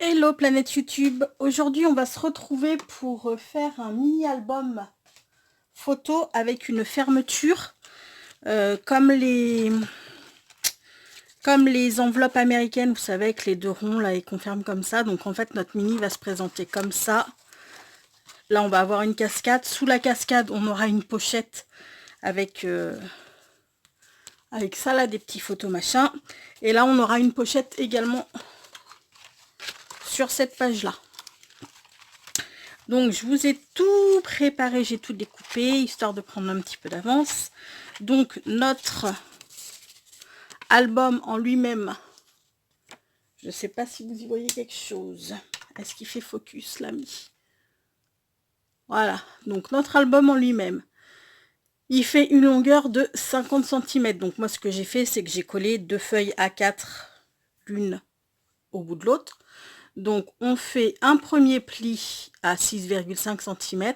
Hello planète YouTube, aujourd'hui on va se retrouver pour faire un mini-album photo avec une fermeture comme les enveloppes américaines, vous savez, avec les deux ronds là et qu'on ferme comme ça. Donc en fait notre mini va se présenter comme ça. Là on va avoir une cascade, sous la cascade on aura une pochette avec ça là, des petits photos machin. Et là on aura une pochette également sur cette page là. Donc je vous ai tout préparé, j'ai tout découpé, histoire de prendre un petit peu d'avance. Donc notre album en lui-même, je ne sais pas si vous y voyez quelque chose. Est-ce qu'il fait focus l'ami? Voilà, donc notre album en lui-même, il fait une longueur de 50 cm. Donc moi ce que j'ai fait, c'est que j'ai collé deux feuilles A4 l'une au bout de l'autre. Donc on fait un premier pli à 6,5 cm,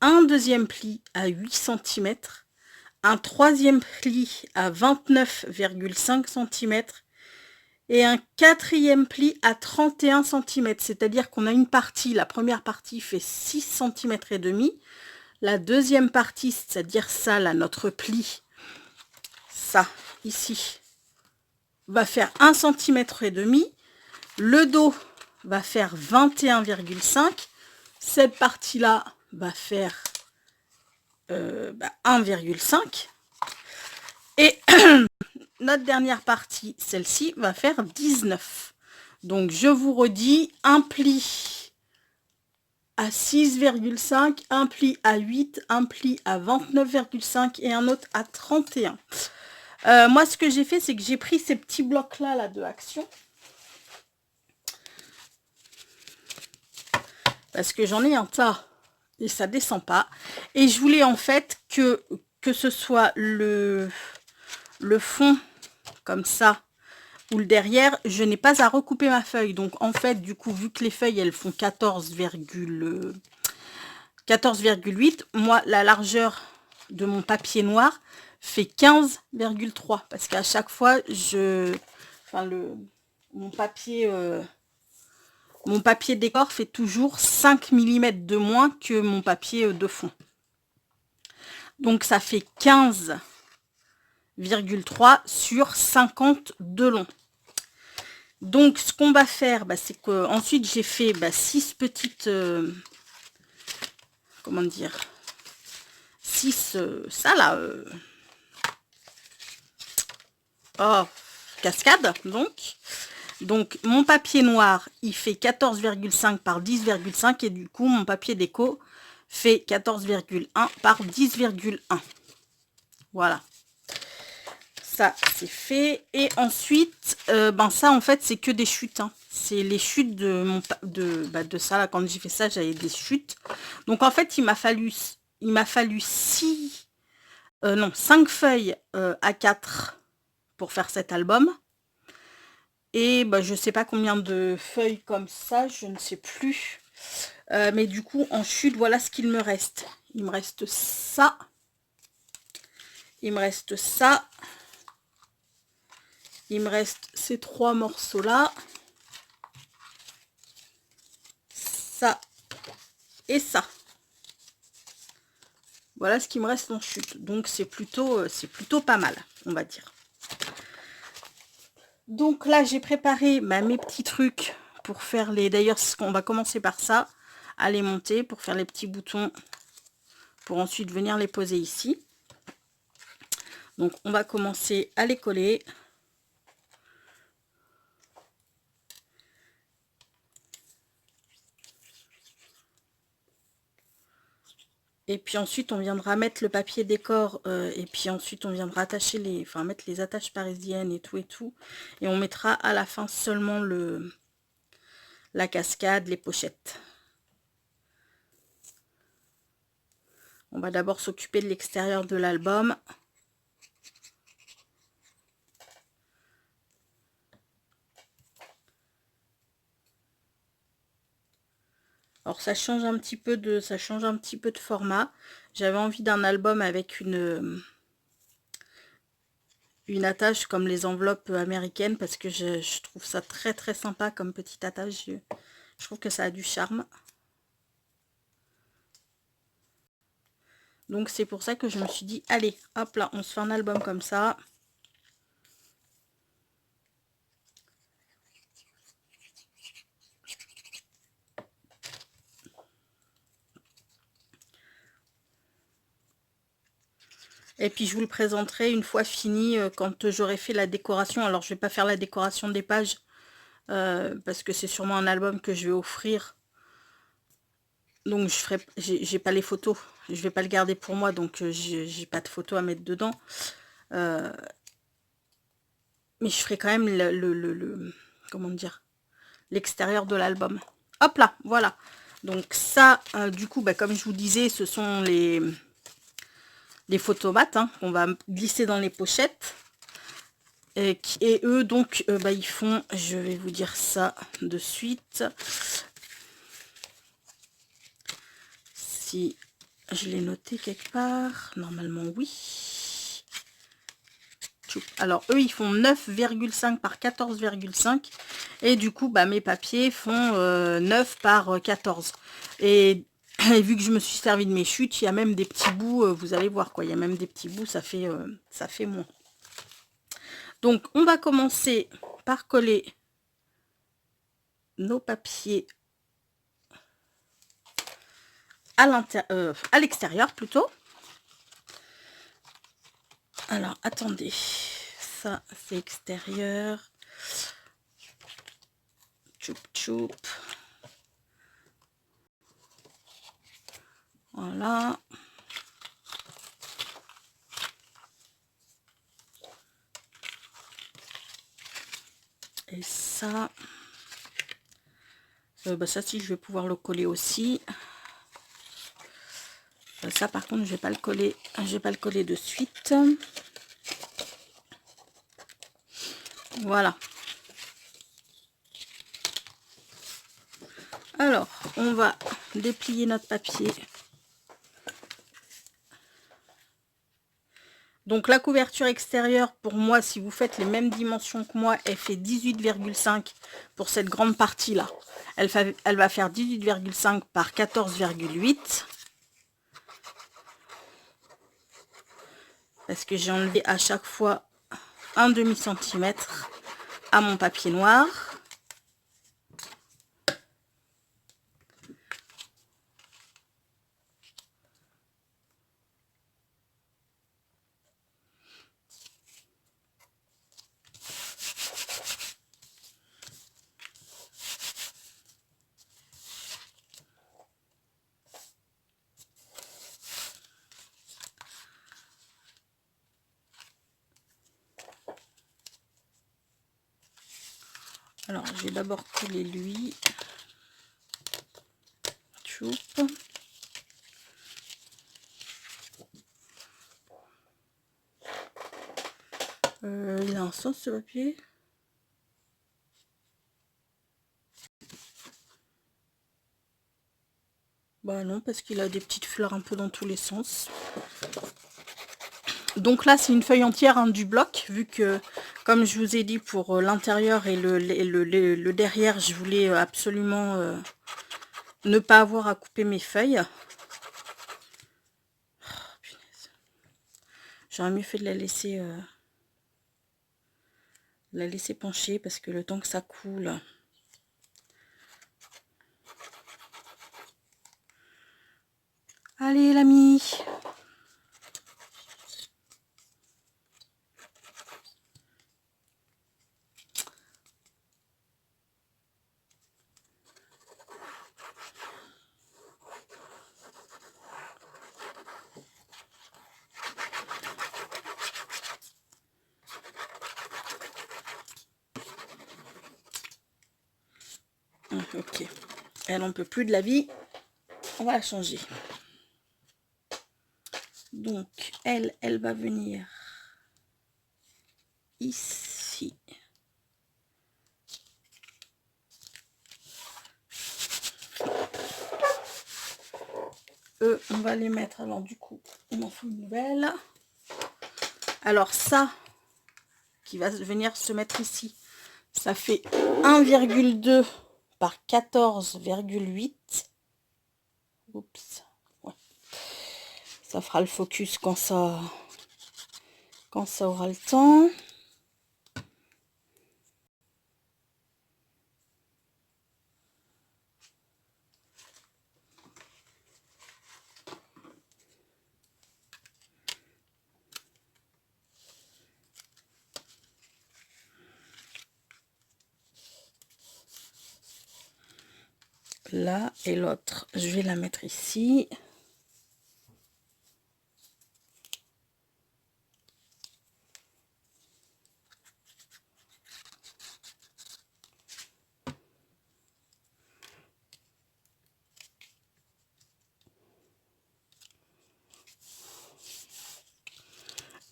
un deuxième pli à 8 cm, un troisième pli à 29,5 cm et un quatrième pli à 31 cm. C'est-à-dire qu'on a une partie, la première partie fait 6 cm et demi, la deuxième partie, c'est-à-dire ça là, notre pli, ça ici, va faire 1 cm et demi, le dos va faire 21,5, cette partie-là va faire 1,5 et notre dernière partie, celle-ci, va faire 19. Donc je vous redis, un pli à 6,5, un pli à 8, un pli à 29,5 et un autre à 31. Moi ce que j'ai fait, c'est que j'ai pris ces petits blocs là de action. Parce que j'en ai un tas et ça descend pas. Et je voulais en fait que ce soit le fond comme ça ou le derrière, je n'ai pas à recouper ma feuille. Donc en fait, du coup, vu que les feuilles elles font 14,8, moi la largeur de mon papier noir fait 15,3 parce qu'à chaque fois mon papier décor fait toujours 5 mm de moins que mon papier de fond. Donc ça fait 15,3 sur 50 de long. Donc ce qu'on va faire, c'est que ensuite j'ai fait 6 petites comment dire, 6 ça là cascade. Donc mon papier noir il fait 14,5 par 10,5 et du coup mon papier déco fait 14,1 par 10,1. Voilà, ça c'est fait. Et ensuite ça en fait c'est que des chutes, hein. C'est les chutes de ça là. Quand j'ai fait ça, j'avais des chutes. Donc en fait il m'a fallu 5 feuilles A4 pour faire cet album. Et je sais pas combien de feuilles comme ça, je ne sais plus. Mais du coup, en chute, voilà ce qu'il me reste. Il me reste ça. Il me reste ça. Il me reste ces trois morceaux-là. Ça et ça. Voilà ce qui me reste en chute. Donc c'est plutôt pas mal, on va dire. Donc là, j'ai préparé mes petits trucs pour faire les... D'ailleurs, on va commencer par ça, à les monter pour faire les petits boutons, pour ensuite venir les poser ici. Donc on va commencer à les coller. Et puis ensuite on viendra mettre le papier décor et puis ensuite on viendra attacher mettre les attaches parisiennes et tout. Et on mettra à la fin seulement la cascade, les pochettes. On va d'abord s'occuper de l'extérieur de l'album. Alors ça change un petit peu de format. J'avais envie d'un album avec une une attache comme les enveloppes américaines parce que je trouve ça très très sympa comme petite attache. Je trouve que ça a du charme. Donc c'est pour ça que je me suis dit, allez, hop là, on se fait un album comme ça. Et puis je vous le présenterai une fois fini, quand j'aurai fait la décoration. Alors je vais pas faire la décoration des pages, parce que c'est sûrement un album que je vais offrir. Donc je ferai, j'ai pas les photos, je vais pas le garder pour moi, donc j'ai pas de photos à mettre dedans. Mais je ferai quand même comment dire, l'extérieur de l'album. Hop là, voilà. Donc ça, du coup, bah, comme je vous disais, ce sont les photomates qu'on va glisser dans les pochettes. Et eux, donc, bah, ils font, je vais vous dire ça de suite. Si je l'ai noté quelque part, normalement oui. Alors eux, ils font 9,5 par 14,5. Et du coup, bah, mes papiers font 9 par 14. Et vu que je me suis servi de mes chutes, il y a même des petits bouts, vous allez voir quoi, il y a même des petits bouts, ça fait moins. Donc on va commencer par coller nos papiers à l'extérieur plutôt. Alors attendez, ça c'est extérieur. Tchoup tchoup. Voilà. Et ça, bah ça si je vais pouvoir le coller aussi. Ça par contre je vais pas le coller, de suite. Voilà. Alors on va déplier notre papier. Donc la couverture extérieure, pour moi, si vous faites les mêmes dimensions que moi, elle fait 18,5 pour cette grande partie là. Elle va faire 18,5 par 14,8. Parce que j'ai enlevé à chaque fois un demi-centimètre à mon papier noir. Alors, je vais d'abord coller lui. Choup. Il a un sens ce papier. Bah non, parce qu'il a des petites fleurs un peu dans tous les sens. Donc là, c'est une feuille entière du bloc, vu que, comme je vous ai dit, pour l'intérieur et le derrière, je voulais absolument ne pas avoir à couper mes feuilles. Oh, punaise. J'aurais mieux fait de la laisser pencher, parce que le temps que ça coule... Allez, l'ami. Ok. Elle n'en peut plus de la vie. On va la changer. Donc, elle va venir ici. Eux, on va les mettre. Alors, du coup, on en fait une nouvelle. Alors, ça, qui va venir se mettre ici. Ça fait 1,2 par 14,8. Oups. Ouais. Ça fera le focus quand ça aura le temps. Là, et l'autre, je vais la mettre ici.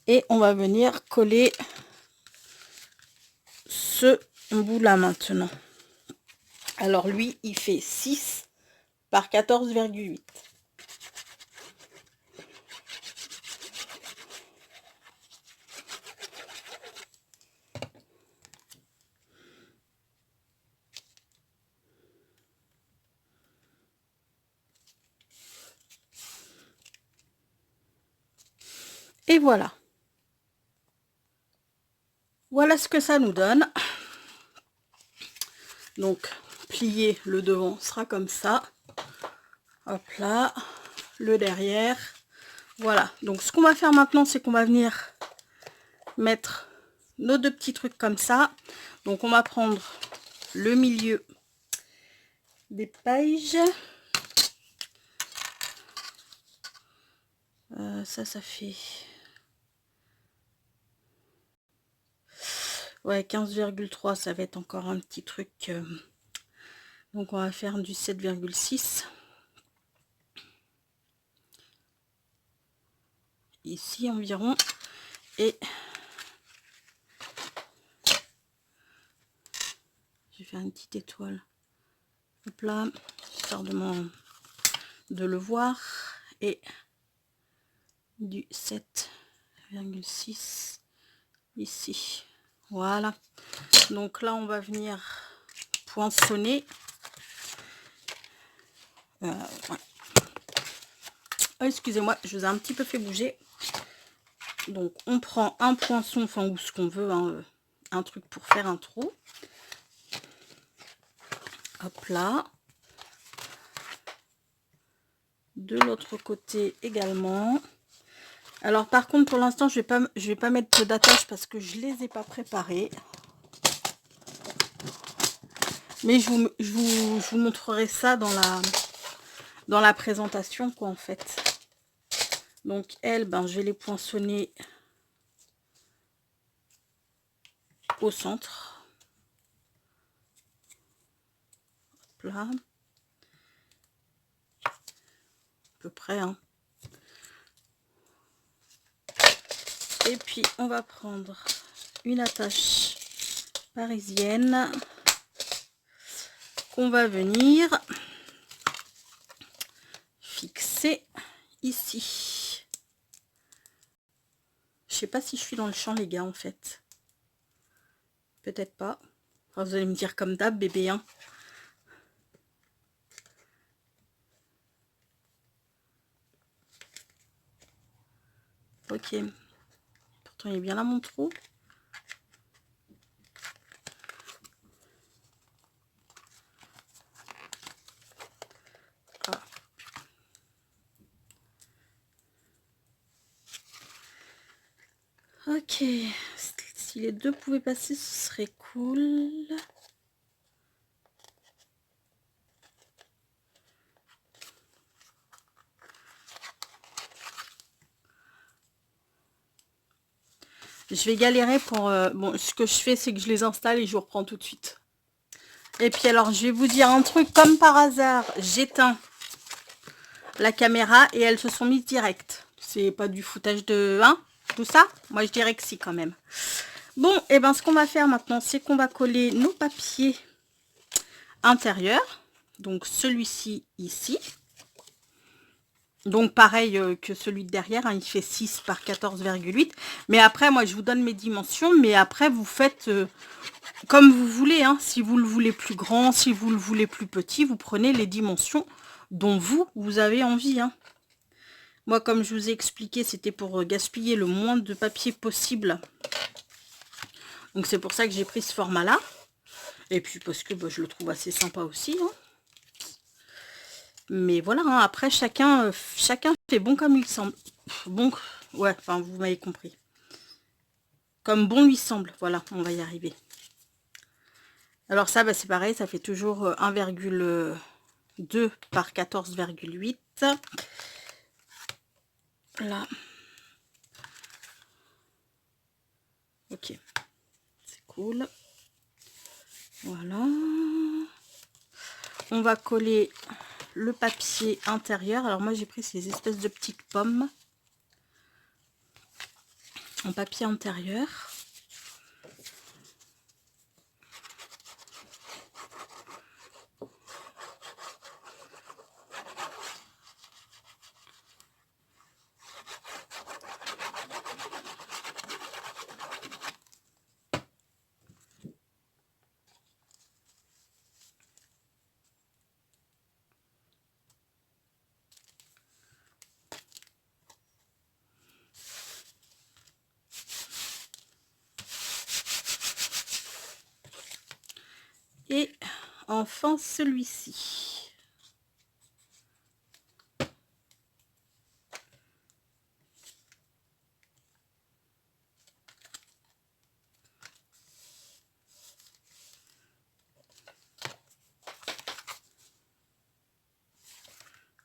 Et on va venir coller ce bout là maintenant. Alors lui, il fait 6 par 14,8. Et voilà. Voilà ce que ça nous donne. Donc, plier le devant sera comme ça. Hop là. Le derrière. Voilà. Donc, ce qu'on va faire maintenant, c'est qu'on va venir mettre nos deux petits trucs comme ça. Donc, on va prendre le milieu des pages. Ça fait... Ouais, 15,3, ça va être encore un petit truc. Donc, on va faire du 7,6. Ici environ. Et je vais faire une petite étoile. Hop là, histoire de le voir. Et du 7,6 ici. Voilà. Donc là, on va venir poinçonner. Ouais. Oh, excusez-moi, je vous ai un petit peu fait bouger. Donc, on prend un poinçon, enfin, ou ce qu'on veut, hein, un truc pour faire un trou. Hop là. De l'autre côté également. Alors, par contre, pour l'instant, je vais pas mettre d'attache parce que je les ai pas préparés. Mais je vous montrerai ça dans la présentation, quoi, en fait. Donc, elles, ben, je vais les poinçonner au centre. Hop là. À peu près, hein. Et puis, on va prendre une attache parisienne qu'on va venir fixer ici. Je sais pas si je suis dans le champ, les gars, en fait. Peut-être pas. Enfin, vous allez me dire comme d'hab, bébé, hein. Ok. Pourtant, il est bien là, mon trou. Ah. Ok. Si les deux pouvaient passer, ce serait cool. Je vais galérer pour... bon, ce que je fais, c'est que je les installe et je vous reprends tout de suite. Et puis alors, je vais vous dire un truc. Comme par hasard, j'éteins la caméra et elles se sont mises direct. C'est pas du foutage de... Hein, tout ça? Moi, je dirais que si, quand même. Bon, et ben ce qu'on va faire maintenant, c'est qu'on va coller nos papiers intérieurs. Donc, celui-ci, ici. Donc pareil que celui de derrière, hein, il fait 6 par 14,8. Mais après, moi je vous donne mes dimensions, mais après vous faites comme vous voulez. Hein. Si vous le voulez plus grand, si vous le voulez plus petit, vous prenez les dimensions dont vous avez envie. Hein. Moi, comme je vous ai expliqué, c'était pour gaspiller le moins de papier possible. Donc c'est pour ça que j'ai pris ce format-là. Et puis parce que je le trouve assez sympa aussi. Hein. Mais voilà, hein, après chacun fait bon comme il semble. Bon, ouais, enfin vous m'avez compris. Comme bon lui semble, voilà, on va y arriver. Alors ça, c'est pareil, ça fait toujours 1,2 par 14,8. Là. Ok, c'est cool. Voilà. On va coller le papier intérieur. Alors moi j'ai pris ces espèces de petites pommes en papier intérieur. Et enfin celui-ci.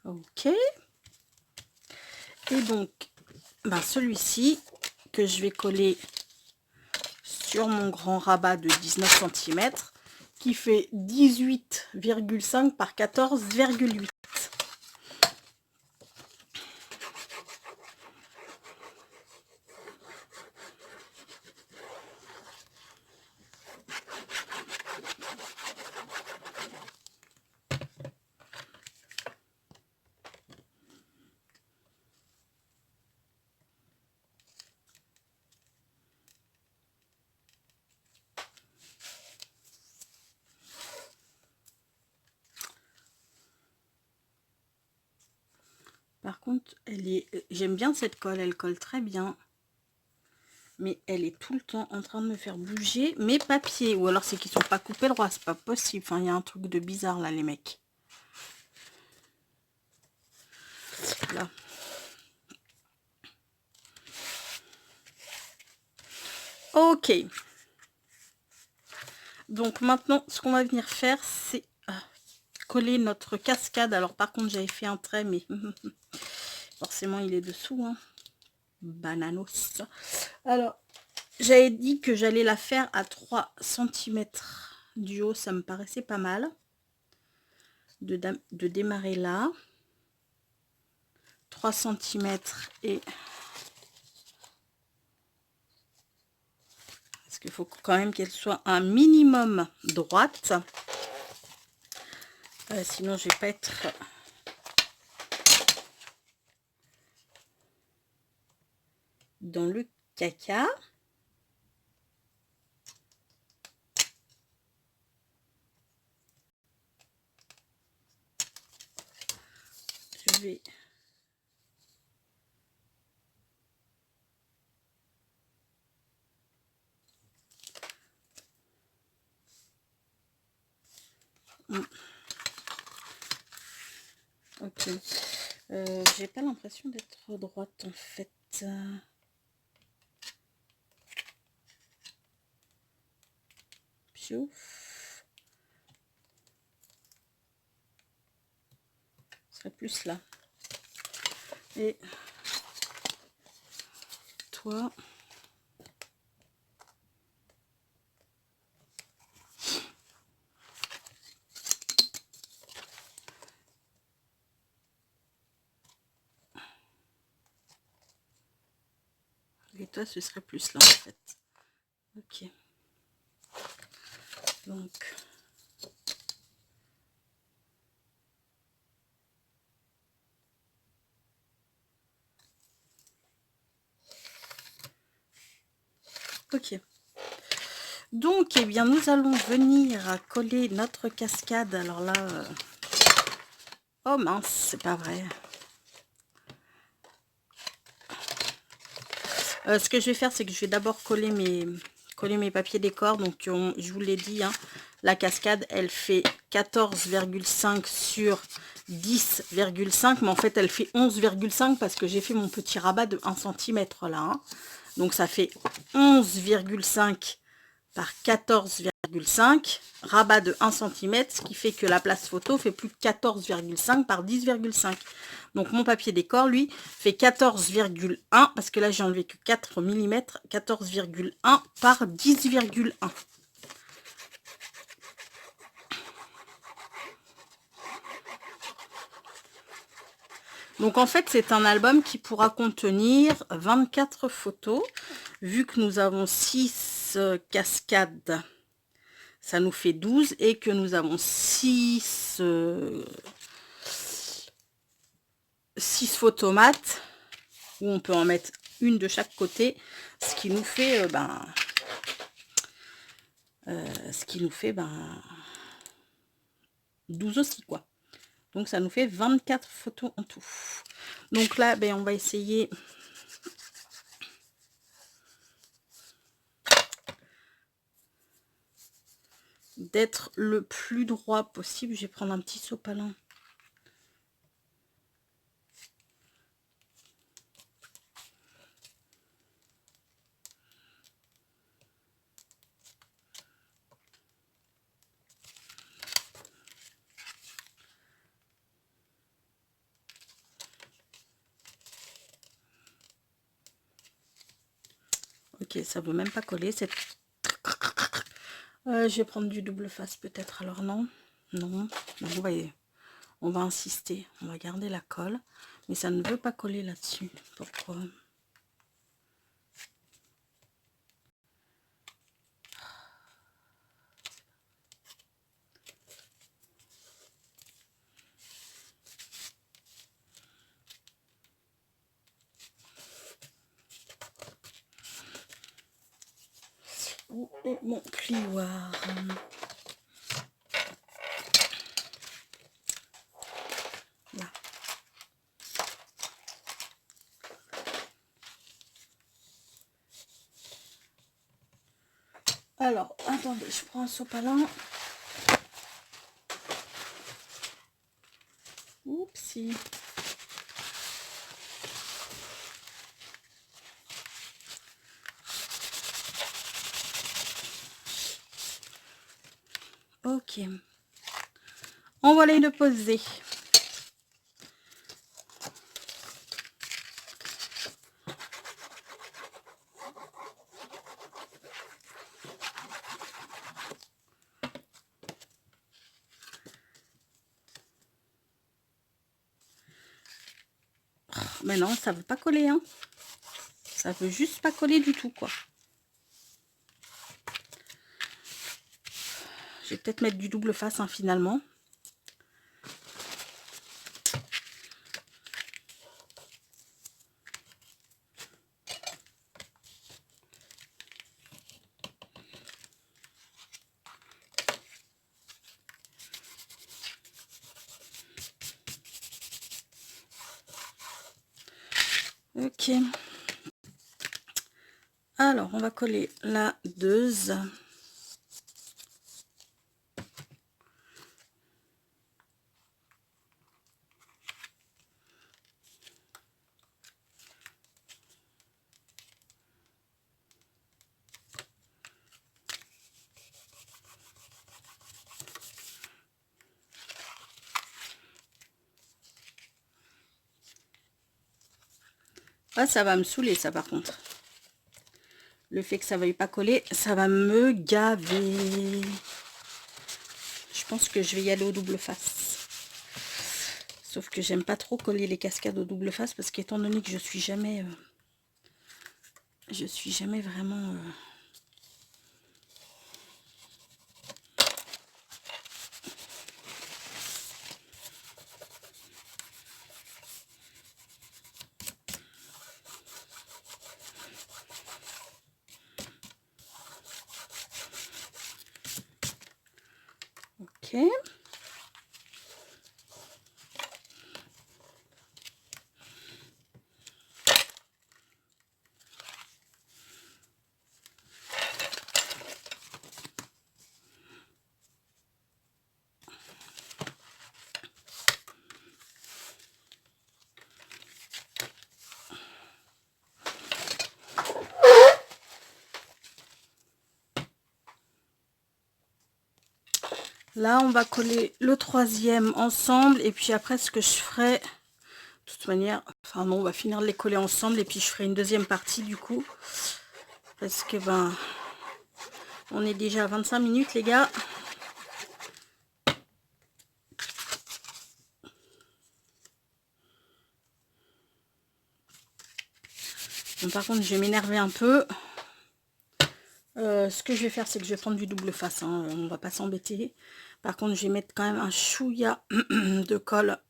Ok. Et donc, celui-ci que je vais coller sur mon grand rabat de 19 cm qui fait 18,5 par 14,8. Par contre, j'aime bien cette colle, elle colle très bien. Mais elle est tout le temps en train de me faire bouger mes papiers. Ou alors c'est qu'ils sont pas coupés droit, c'est pas possible. Enfin, il y a un truc de bizarre là, les mecs. Là. Ok. Donc maintenant, ce qu'on va venir faire, c'est coller notre cascade. Alors par contre, j'avais fait un trait, mais forcément, il est dessous. Hein. Bananos. Alors, j'avais dit que j'allais la faire à 3 cm du haut. Ça me paraissait pas mal. De démarrer là. 3 cm et... Parce qu'il faut quand même qu'elle soit un minimum droite. Sinon, je vais pas être... dans le caca. Je vais... Ok. J'ai pas l'impression d'être droite en fait. Piouf. Ce serait plus là. Et toi... Et toi, ce serait plus là, en fait. Ok. Donc... Ok. Donc, eh bien, nous allons venir à coller notre cascade. Alors là... Oh mince, c'est pas vrai. Ce que je vais faire, c'est que je vais d'abord coller mes papiers décor. Donc, je vous l'ai dit, hein, la cascade, elle fait 14,5 sur 10,5. Mais en fait, elle fait 11,5 parce que j'ai fait mon petit rabat de 1 cm là. Hein. Donc, ça fait 11,5 par 14,5, rabat de 1 cm, ce qui fait que la place photo fait plus de 14,5 par 10,5. Donc mon papier décor, lui, fait 14,1, parce que là j'ai enlevé que 4 mm, 14,1 par 10,1. Donc en fait, c'est un album qui pourra contenir 24 photos, vu que nous avons 6 cascades. Ça nous fait 12 et que nous avons 6 photomates où on peut en mettre une de chaque côté, ce qui nous fait 12 aussi quoi. Donc ça nous fait 24 photos en tout. Donc là, on va essayer d'être le plus droit possible. Je vais prendre un petit sopalin. Ok, ça veut même pas coller. Je vais prendre du double face peut-être. Alors non, non. On va insister. On va garder la colle, mais ça ne veut pas coller là-dessus. Pourquoi? Où est mon plioir? Là. Alors, attendez, je prends un sopalin. Oupsie. Ok. On va les poser. Mais non, ça veut pas coller, hein. Ça veut juste pas coller du tout, quoi. Je vais peut-être mettre du double face, hein, finalement. Ok. Alors, on va coller la 2. Ah, ça va me saouler, ça, par contre. Le fait que ça ne veuille pas coller, ça va me gaver. Je pense que je vais y aller au double face. Sauf que j'aime pas trop coller les cascades au double face parce qu'étant donné que je suis jamais vraiment... Ok. Là, on va coller le troisième ensemble. Et puis après, ce que je ferai, de toute manière, enfin non, on va finir de les coller ensemble. Et puis, je ferai une deuxième partie du coup. Parce que, ben, on est déjà à 25 minutes, les gars. Bon, par contre, je vais m'énerver un peu. Ce que je vais faire, c'est que je vais prendre du double face. Hein. On va pas s'embêter. Par contre, je vais mettre quand même un chouïa de colle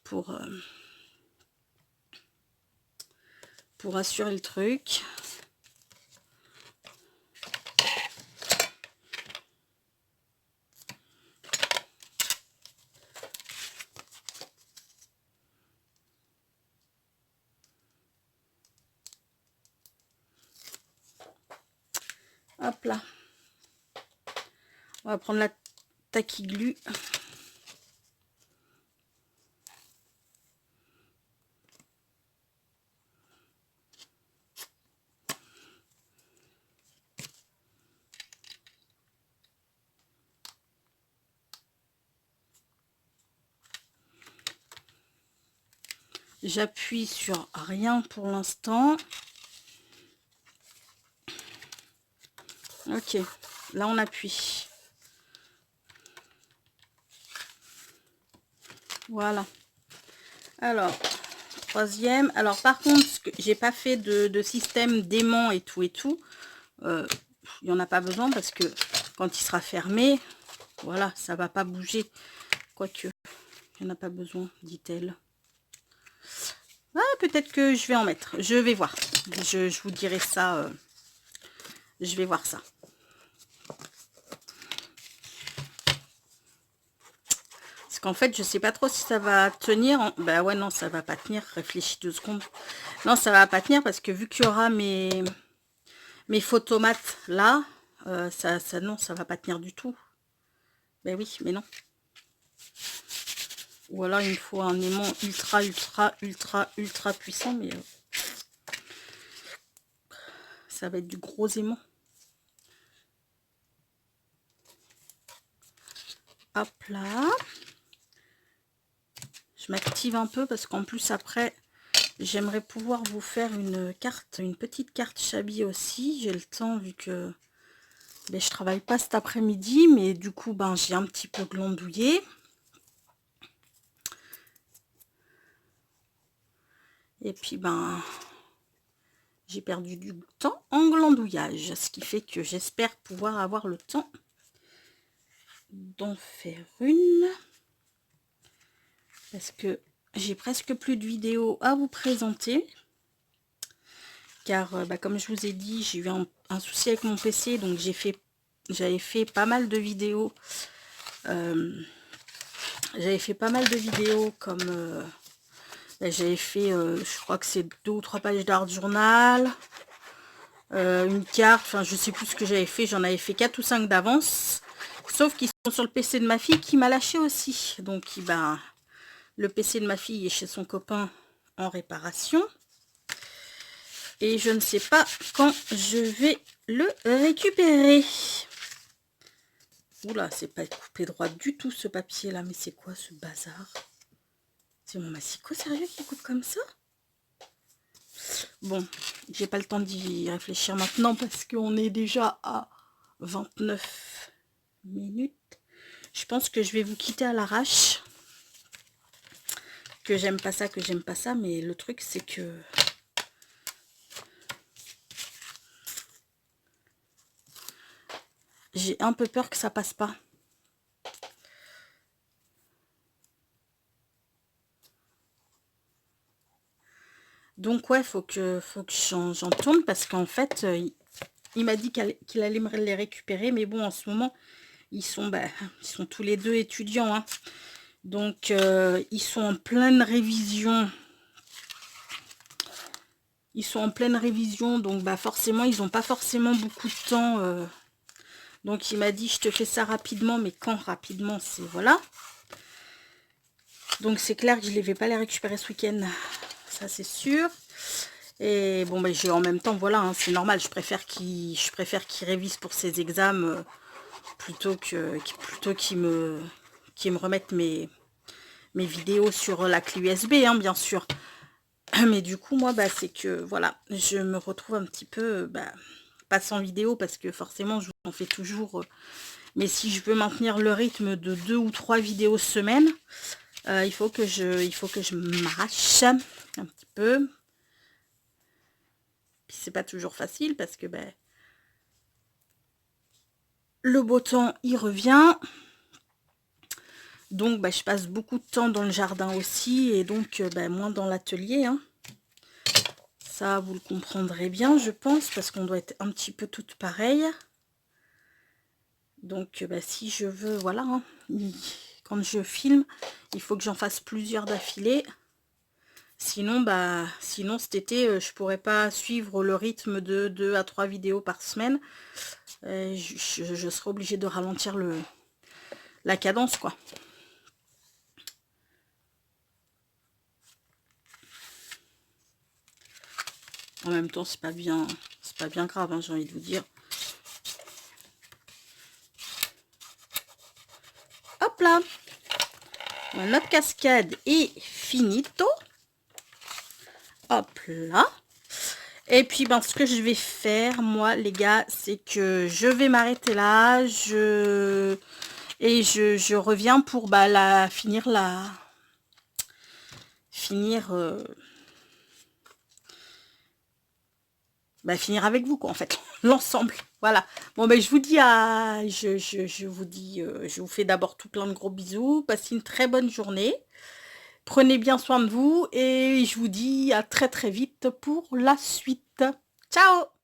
pour assurer le truc. Hop là. On va prendre la tacky glue. J'appuie sur rien pour l'instant. Ok, là on appuie. Voilà. Alors, troisième. Alors par contre, ce que j'ai pas fait de système d'aimant et tout. Il n'y en a pas besoin parce que quand il sera fermé, voilà, ça va pas bouger. Quoique, il n'y en a pas besoin, dit-elle. Ah, peut-être que je vais en mettre. Je vais voir. Je vous dirai ça. Je vais voir ça. Parce qu'en fait, je sais pas trop si ça va tenir. Bah ouais, non, ça va pas tenir. Réfléchis 2 secondes. Non, ça va pas tenir parce que vu qu'il y aura mes photomates là, non, ça va pas tenir du tout. Ben oui, mais non. Ou alors il me faut un aimant ultra puissant, mais ça va être du gros aimant. Hop là. Je m'active un peu parce qu'en plus après, j'aimerais pouvoir vous faire une petite carte Shabby aussi. J'ai le temps vu que ben, je travaille pas cet après-midi, mais du coup ben j'ai un petit peu glandouillé. Et puis ben j'ai perdu du temps en glandouillage, ce qui fait que j'espère pouvoir avoir le temps d'en faire une. Parce que j'ai presque plus de vidéos à vous présenter. Car bah, comme je vous ai dit, j'ai eu un souci avec mon PC, donc j'avais fait pas mal de vidéos. Comme j'avais fait, je crois que c'est 2 ou 3 pages d'art journal, une carte, enfin je sais plus ce que j'avais fait, j'en avais fait 4 ou 5 d'avance. Sauf qu'ils sont sur le PC de ma fille qui m'a lâché aussi. Donc ben, le PC de ma fille est chez son copain en réparation. Et je ne sais pas quand je vais le récupérer. Oula, c'est pas coupé droit du tout ce papier là. Mais c'est quoi ce bazar? C'est mon massicot sérieux qui coupe comme ça? Bon, j'ai pas le temps d'y réfléchir maintenant parce qu'on est déjà à 29 minutes. Je pense que je vais vous quitter à l'arrache. Que j'aime pas ça, mais le truc c'est que j'ai un peu peur que ça passe pas. Donc ouais, faut que j'en tourne parce qu'en fait, il m'a dit qu'il allait me les récupérer. Mais bon, en ce moment, ils sont tous les deux étudiants, hein. Donc, ils sont en pleine révision. Ils sont en pleine révision, donc forcément, ils n'ont pas forcément beaucoup de temps. Donc, il m'a dit, je te fais ça rapidement, mais quand rapidement, c'est voilà. Donc, c'est clair que je ne vais pas les récupérer ce week-end. Ça, c'est sûr. Et bon, en même temps, voilà, hein, c'est normal. Je préfère qu'ils révisent pour ces examens plutôt qu'ils me remettent mes vidéos sur la clé USB, hein, bien sûr. Mais du coup, moi, c'est que, voilà, je me retrouve un petit peu, pas sans vidéo, parce que forcément, je vous en fais toujours. Mais si je veux maintenir le rythme de 2 ou 3 vidéos semaine, il faut que je m'arrache un petit peu. Puis c'est pas toujours facile, parce que, le beau temps, il revient. Donc, je passe beaucoup de temps dans le jardin aussi, et donc, moins dans l'atelier, hein. Ça, vous le comprendrez bien, je pense, parce qu'on doit être un petit peu toutes pareilles. Donc, si je veux, voilà, hein, quand je filme, il faut que j'en fasse plusieurs d'affilée. Sinon, sinon cet été, je pourrais pas suivre le rythme de 2 à 3 vidéos par semaine. Je serai obligée de ralentir la cadence, quoi. En même temps, c'est pas bien grave, hein, j'ai envie de vous dire. Hop là, notre cascade est finito. Hop là. Et puis, ce que je vais faire, moi, les gars, c'est que je vais m'arrêter là. Je reviens pour finir avec vous, quoi, en fait, l'ensemble. Voilà. Bon, je vous dis je vous fais d'abord tout plein de gros bisous. Passez une très bonne journée. Prenez bien soin de vous et je vous dis à très très vite pour la suite. Ciao!